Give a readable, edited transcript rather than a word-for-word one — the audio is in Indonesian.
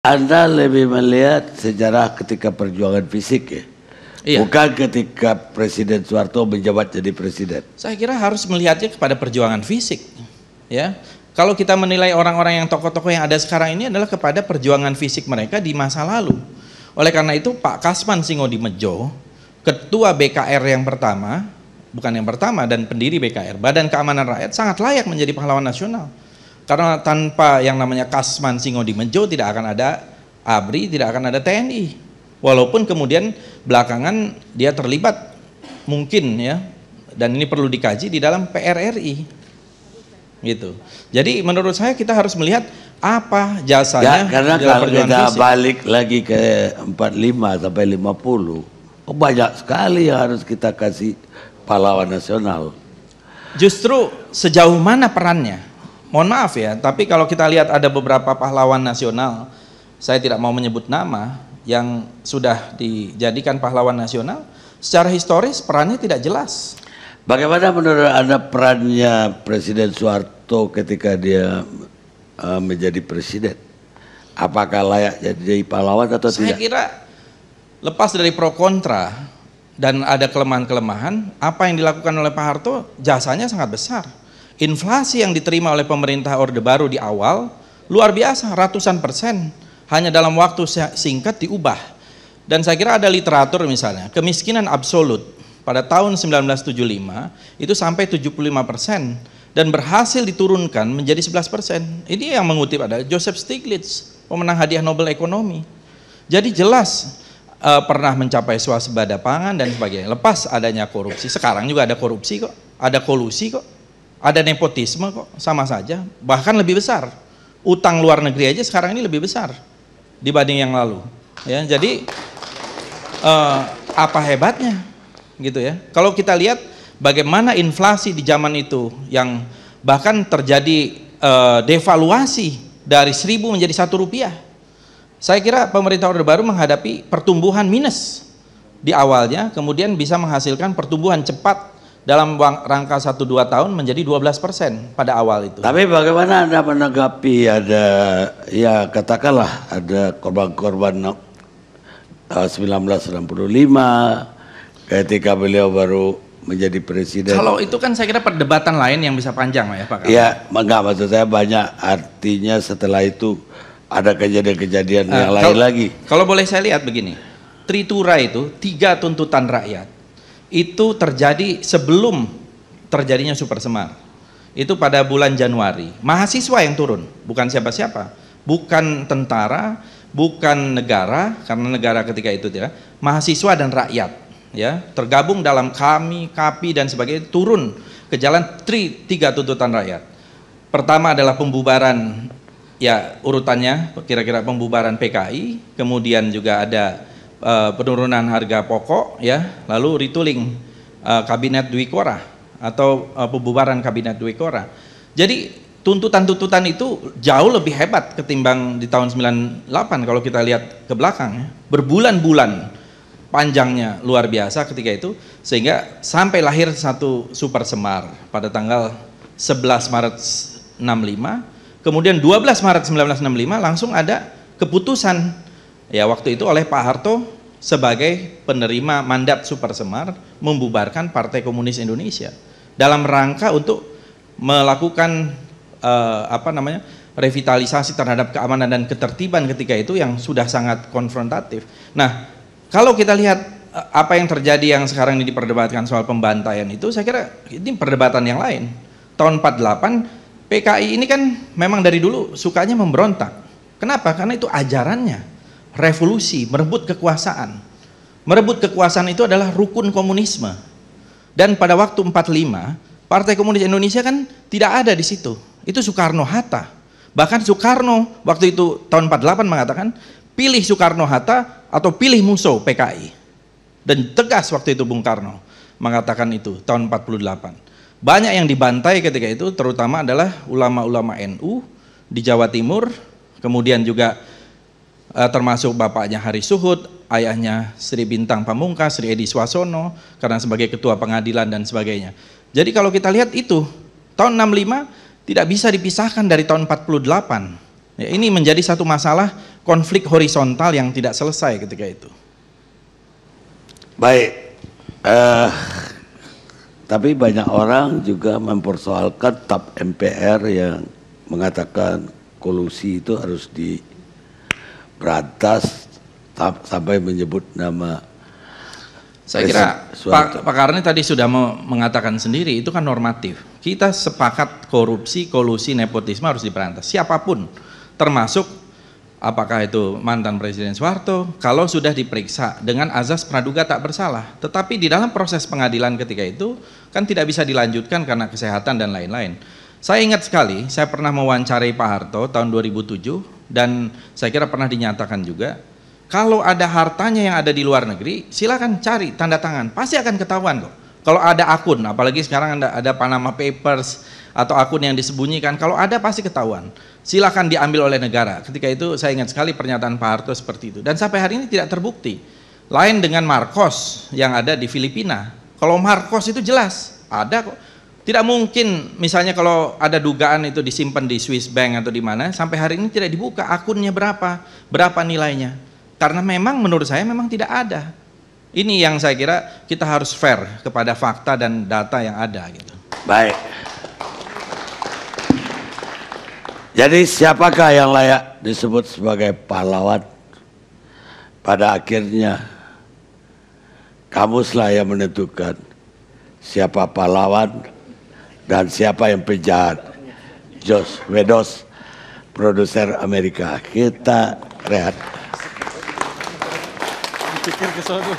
Anda lebih melihat sejarah ketika perjuangan fisik ya? Iya. Bukan ketika Presiden Soeharto menjabat jadi presiden. Saya kira harus melihatnya kepada perjuangan fisik. Ya, kalau kita menilai orang-orang yang tokoh-tokoh yang ada sekarang ini adalah kepada perjuangan fisik mereka di masa lalu. Oleh karena itu Pak Kasman Singodimedjo, Ketua BKR yang pertama, bukan yang pertama dan pendiri BKR, Badan Keamanan Rakyat, sangat layak menjadi pahlawan nasional. Karena tanpa yang namanya Kasman Singodimedjo tidak akan ada ABRI, tidak akan ada TNI. Walaupun kemudian belakangan dia terlibat mungkin ya, dan ini perlu dikaji di dalam PRRI. Gitu. Jadi menurut saya kita harus melihat apa jasanya. Ya, karena kalau kita fisik balik lagi ke 45 sampai 50, banyak sekali yang harus kita kasih pahlawan nasional. Justru sejauh mana perannya? Mohon maaf ya, tapi kalau kita lihat ada beberapa pahlawan nasional, saya tidak mau menyebut nama, yang sudah dijadikan pahlawan nasional, secara historis perannya tidak jelas. Bagaimana menurut Anda perannya Presiden Soeharto ketika dia menjadi presiden? Apakah layak jadi pahlawan atau tidak? Saya kira lepas dari pro kontra dan ada kelemahan-kelemahan, apa yang dilakukan oleh Pak Harto jasanya sangat besar. Inflasi yang diterima oleh pemerintah Orde Baru di awal luar biasa, ratusan persen, hanya dalam waktu singkat diubah. Dan saya kira ada literatur misalnya, kemiskinan absolut pada tahun 1975 itu sampai 75% dan berhasil diturunkan menjadi 11%. Ini yang mengutip adalah Joseph Stiglitz, pemenang hadiah Nobel Ekonomi. Jadi jelas pernah mencapai swasembada pangan dan sebagainya. Lepas adanya korupsi, sekarang juga ada korupsi kok, ada kolusi kok. Ada nepotisme kok, sama saja, bahkan lebih besar. Utang luar negeri aja sekarang ini lebih besar dibanding yang lalu. Ya, jadi apa hebatnya, gitu ya? Kalau kita lihat bagaimana inflasi di zaman itu, yang bahkan terjadi devaluasi dari 1.000 menjadi 1 rupiah. Saya kira pemerintah Orde Baru menghadapi pertumbuhan minus di awalnya, kemudian bisa menghasilkan pertumbuhan cepat dalam rangka 1-2 tahun menjadi 12% pada awal itu. Tapi bagaimana Anda menanggapi ada, ya katakanlah ada korban-korban 1965 ketika beliau baru menjadi presiden? Kalau itu kan saya kira perdebatan lain yang bisa panjang ya Pak. Iya, enggak, maksud saya banyak artinya setelah itu ada kejadian-kejadian yang lain lagi. Kalau boleh saya lihat begini, Tritura itu 3 tuntutan rakyat. Itu terjadi sebelum terjadinya Super Semar. Itu pada bulan Januari. Mahasiswa yang turun, bukan siapa-siapa, bukan tentara, bukan negara, karena negara ketika itu tidak, mahasiswa dan rakyat, ya, tergabung dalam KAMI, KAPI dan sebagainya, turun ke jalan 3 tuntutan rakyat. Pertama adalah pembubaran, ya urutannya kira-kira pembubaran PKI, kemudian juga ada penurunan harga pokok, ya, lalu retooling kabinet Dwi Korah atau pembubaran kabinet Dwi Korah. Jadi tuntutan-tuntutan itu jauh lebih hebat ketimbang di tahun 98 kalau kita lihat ke belakang, ya. Berbulan-bulan panjangnya luar biasa ketika itu, sehingga sampai lahir satu Super Semar pada tanggal 11 Maret 65, kemudian 12 Maret 1965 langsung ada keputusan, ya, waktu itu oleh Pak Harto sebagai penerima mandat Super Semar membubarkan Partai Komunis Indonesia dalam rangka untuk melakukan revitalisasi terhadap keamanan dan ketertiban ketika itu yang sudah sangat konfrontatif. Nah, kalau kita lihat apa yang terjadi yang sekarang ini diperdebatkan soal pembantaian itu, saya kira ini perdebatan yang lain. Tahun 48 PKI ini kan memang dari dulu sukanya memberontak. Kenapa? Karena itu ajarannya. Revolusi, merebut kekuasaan. Merebut kekuasaan itu adalah rukun komunisme. Dan pada waktu 45, Partai Komunis Indonesia kan tidak ada di situ. Itu Soekarno-Hatta. Bahkan Soekarno waktu itu tahun 48 mengatakan, pilih Soekarno-Hatta atau pilih musuh PKI. Dan tegas waktu itu Bung Karno mengatakan itu tahun 48. Banyak yang dibantai ketika itu, terutama adalah ulama-ulama NU di Jawa Timur, kemudian juga termasuk bapaknya Hari Suhud, ayahnya Sri Bintang Pamungkas, Sri Edi Swasono, karena sebagai ketua pengadilan dan sebagainya. Jadi kalau kita lihat itu, tahun 65 tidak bisa dipisahkan dari tahun 48. Ya, ini menjadi satu masalah konflik horizontal yang tidak selesai ketika itu. Baik, tapi banyak orang juga mempersoalkan TAP MPR yang mengatakan kolusi itu harus diberantas sampai menyebut nama. Saya kira Pak Karni tadi sudah mengatakan sendiri, itu kan normatif. Kita sepakat korupsi, kolusi, nepotisme harus diberantas. Siapapun, termasuk apakah itu mantan Presiden Soeharto, kalau sudah diperiksa dengan azas praduga tak bersalah. Tetapi di dalam proses pengadilan ketika itu, kan tidak bisa dilanjutkan karena kesehatan dan lain-lain. Saya ingat sekali, saya pernah mewawancarai Pak Harto tahun 2007, dan saya kira pernah dinyatakan juga, kalau ada hartanya yang ada di luar negeri, silakan cari tanda tangan, pasti akan ketahuan kok. Kalau ada akun, apalagi sekarang ada Panama Papers atau akun yang disembunyikan, kalau ada pasti ketahuan. Silakan diambil oleh negara. Ketika itu saya ingat sekali pernyataan Pak Harto seperti itu. Dan sampai hari ini tidak terbukti. Lain dengan Marcos yang ada di Filipina. Kalau Marcos itu jelas, ada kok. Tidak mungkin misalnya kalau ada dugaan itu disimpan di Swiss Bank atau di mana, sampai hari ini tidak dibuka akunnya berapa nilainya. Karena memang menurut saya memang tidak ada. Ini yang saya kira kita harus fair kepada fakta dan data yang ada gitu. Baik. Jadi siapakah yang layak disebut sebagai pahlawan? Pada akhirnya kamuslah yang menentukan siapa pahlawan dan siapa yang penjahat. Josh Wedos, produser Amerika. Kita rehat. Pikir ke sono.